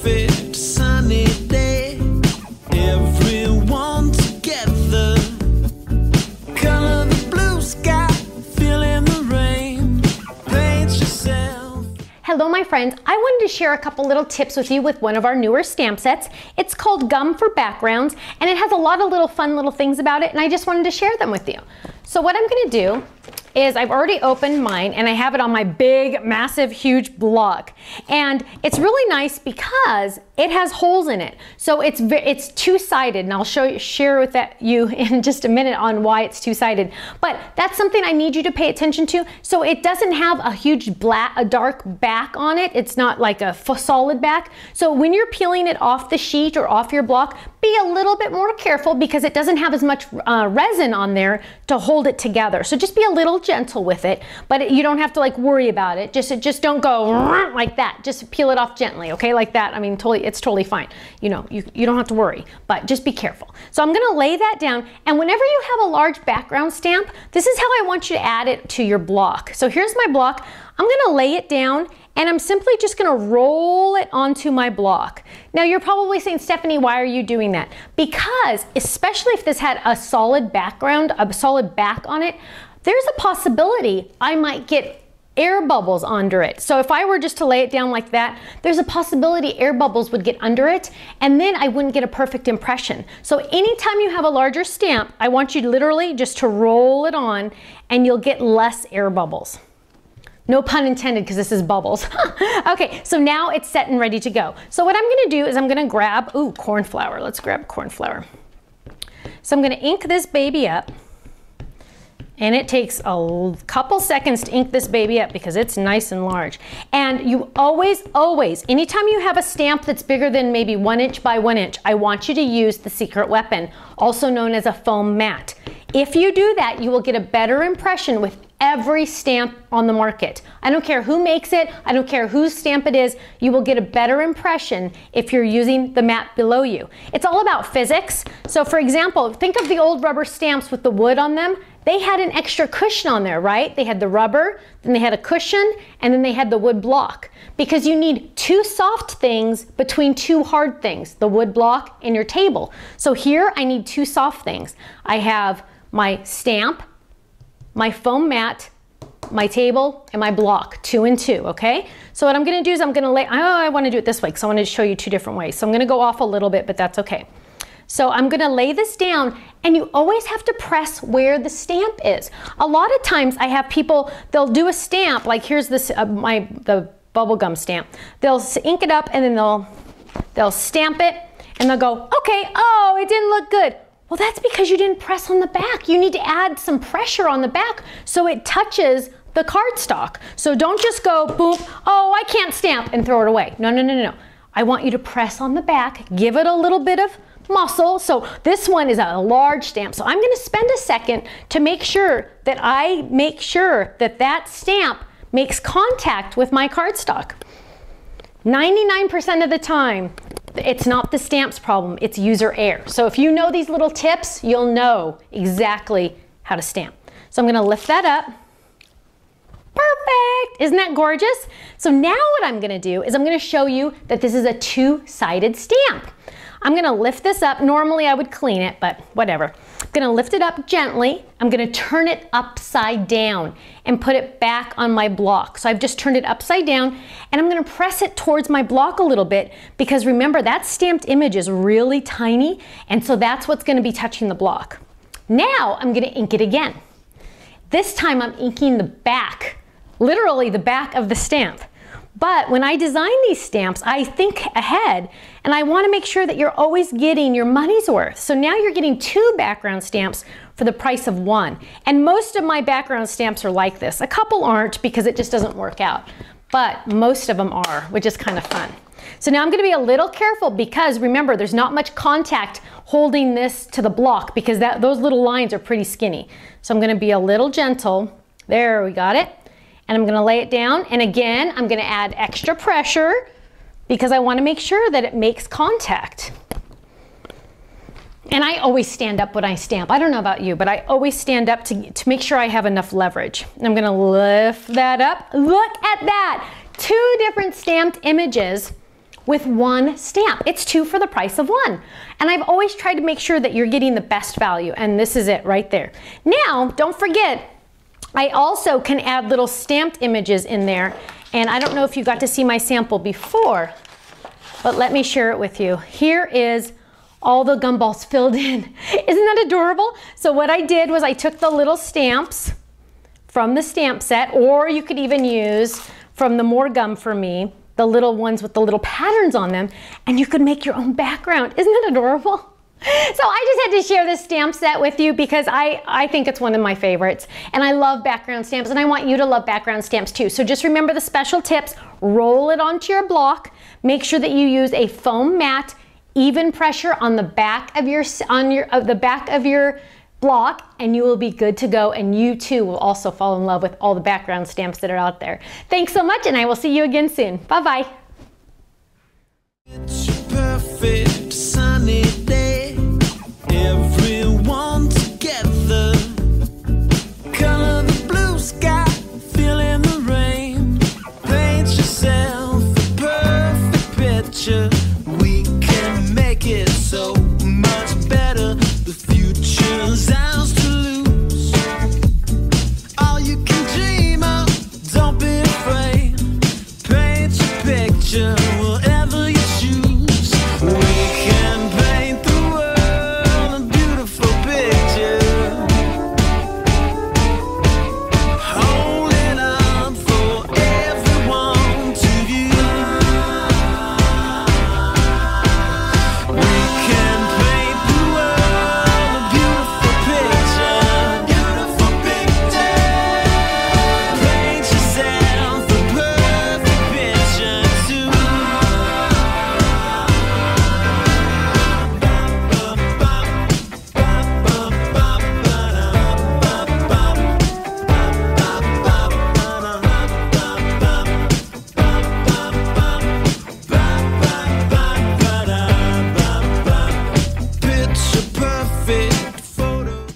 perfect sunny day. Everyone together, color the blue sky, feeling the rain, paint yourself. Hello my friends, I wanted to share a couple little tips with you with one of our newer stamp sets. It's called Gum for Backgrounds, and it has a lot of little fun little things about it, and I just wanted to share them with you. So what I'm going to do is I've already opened mine and I have it on my big, massive, huge block. And it's really nice because it has holes in it. So it's two-sided, and I'll share with you in just a minute on why it's two-sided. But that's something I need you to pay attention to. So it doesn't have a huge dark back on it. It's not like a solid back. So when you're peeling it off the sheet or off your block, be a little bit more careful because it doesn't have as much resin on there to hold it together. So just be a little gentle with it, but you don't have to like worry about it. Just don't go like that. Just peel it off gently, okay? Like that. I mean, it's totally fine. You know, you don't have to worry, but just be careful. So I'm gonna lay that down, and whenever you have a large background stamp, this is how I want you to add it to your block. So here's my block. I'm gonna lay it down, and I'm simply just gonna roll it onto my block. Now you're probably saying, Stephanie, why are you doing that? Because, especially if this had a solid background, a solid back on it, there's a possibility I might get air bubbles under it. So if I were just to lay it down like that, there's a possibility air bubbles would get under it, and then I wouldn't get a perfect impression. So anytime you have a larger stamp, I want you literally just to roll it on, and you'll get less air bubbles. No pun intended, because this is bubbles. Okay, so now it's set and ready to go. So what I'm gonna do is I'm gonna grab, corn flour. Let's grab corn flour. So I'm gonna ink this baby up. And it takes a couple seconds to ink this baby up because it's nice and large. And you always, anytime you have a stamp that's bigger than maybe 1 inch by 1 inch, I want you to use the secret weapon, also known as a foam mat. If you do that, you will get a better impression with every stamp on the market. I don't care who makes it, I don't care whose stamp it is, you will get a better impression if you're using the mat below you. It's all about physics. So for example, think of the old rubber stamps with the wood on them. They had an extra cushion on there, right? They had the rubber, then they had a cushion, and then they had the wood block. Because you need two soft things between two hard things, the wood block and your table. So here I need two soft things. I have my stamp, my foam mat, my table, and my block, 2 and 2, okay? So what I'm gonna do is I'm gonna lay, I wanna do it this way because I wanna show you 2 different ways. So I'm gonna go off a little bit, but that's okay. So I'm gonna lay this down, and you always have to press where the stamp is. A lot of times I have people, they'll do a stamp, like here's this, the bubblegum stamp. They'll ink it up, and then they'll stamp it, and they'll go, okay, oh, it didn't look good. Well, that's because you didn't press on the back. You need to add some pressure on the back so it touches the cardstock. So don't just go, boom, oh, I can't stamp, and throw it away. No, no, no, no, no. I want you to press on the back, give it a little bit of muscle. So this one is a large stamp. So I'm gonna spend a second to make sure that that stamp makes contact with my cardstock. 99% of the time, it's not the stamp's problem, it's user error. So if you know these little tips, you'll know exactly how to stamp. So I'm gonna lift that up. Perfect, isn't that gorgeous? So now what I'm gonna do is I'm gonna show you that this is a two-sided stamp. I'm gonna lift this up. Normally I would clean it, but whatever. I'm gonna lift it up gently. I'm gonna turn it upside down and put it back on my block. So I've just turned it upside down, and I'm gonna press it towards my block a little bit because remember, that stamped image is really tiny, and so that's what's gonna be touching the block. Now I'm gonna ink it again. This time I'm inking the back, literally the back of the stamp. But when I design these stamps, I think ahead, and I want to make sure that you're always getting your money's worth. So now you're getting 2 background stamps for the price of 1. And most of my background stamps are like this. A couple aren't because it just doesn't work out, but most of them are, which is kind of fun. So now I'm going to be a little careful because remember, there's not much contact holding this to the block because those little lines are pretty skinny. So I'm going to be a little gentle. There, we got it. And I'm gonna lay it down, and again, I'm gonna add extra pressure because I wanna make sure that it makes contact. And I always stand up when I stamp. I don't know about you, but I always stand up to make sure I have enough leverage. And I'm gonna lift that up. Look at that, 2 different stamped images with one stamp. It's 2 for the price of 1. And I've always tried to make sure that you're getting the best value, and this is it right there. Now, don't forget, I also can add little stamped images in there, and I don't know if you got to see my sample before, but let me share it with you. Here is all the gumballs filled in. Isn't that adorable? So what I did was I took the little stamps from the stamp set, or you could even use from the More Gum for Me, the little ones with the little patterns on them, and you could make your own background. Isn't that adorable? So I just had to share this stamp set with you because I think it's one of my favorites, and I love background stamps, and I want you to love background stamps too. So just remember the special tips. Roll it onto your block. Make sure that you use a foam mat, even pressure on the back of your block, and you will be good to go, and you too will also fall in love with all the background stamps that are out there. Thanks so much, and I will see you again soon. Bye-bye. It's a perfect sunny day. Everyone together. Color the blue sky, feeling the rain. Paint yourself a perfect picture. We can make it so much better. The future's ours to lose. All you can dream of, don't be afraid. Paint your picture.